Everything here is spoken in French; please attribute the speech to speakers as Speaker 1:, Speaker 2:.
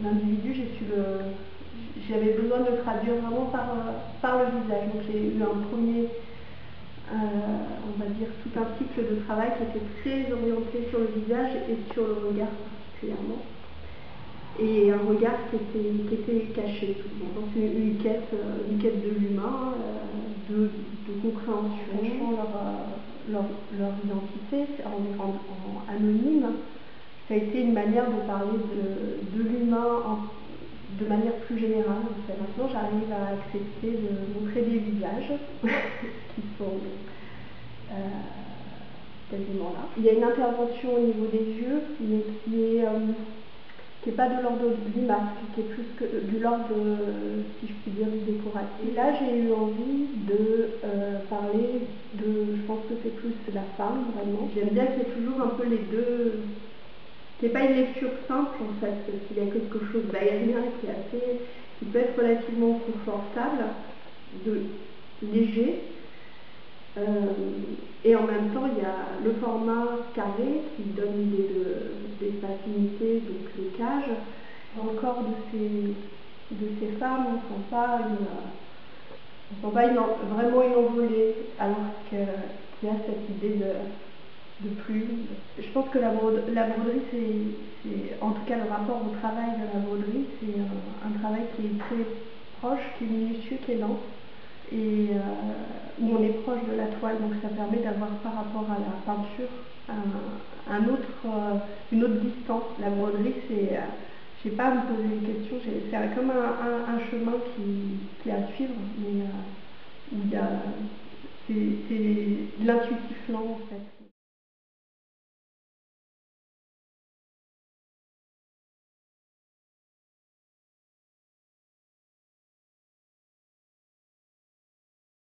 Speaker 1: L'individu, j'avais besoin de le traduire vraiment par le visage. Donc j'ai eu un premier, on va dire, tout un cycle de travail qui était très orienté sur le visage et sur le regard particulièrement. Et un regard qui était caché. Donc une quête de l'humain, de compréhension, leur identité en anonyme. Ça a été une manière de parler de l'humain de manière plus générale. En fait. Maintenant, j'arrive à accepter de montrer des visages qui sont quasiment là. Il y a une intervention au niveau des yeux, mais qui est pas de l'ordre du masque, qui est plus que de l'ordre, si je puis dire, du décoratif. Et là, j'ai eu envie de parler je pense que c'est plus la femme, vraiment. J'aime bien qu'il y ait toujours un peu les deux. C'est pas une lecture simple en fait, parce qu'il y a quelque chose d'aérien qui peut être relativement confortable, léger, et en même temps il y a le format carré qui donne l'idée d'espace limité, donc les cages. Dans le corps de ces femmes, on ne sent pas vraiment une envolée, alors qu'il y a cette idée de plume. Je pense que la broderie, c'est, en tout cas le rapport au travail de la broderie, c'est un travail qui est très proche, qui est minutieux, qui est lent, et où on est proche de la toile, donc ça permet d'avoir par rapport à la peinture une autre distance. La broderie, c'est, je n'ai pas à me poser des questions, c'est comme un chemin qui est à suivre, mais où c'est l'intuitif lent en fait.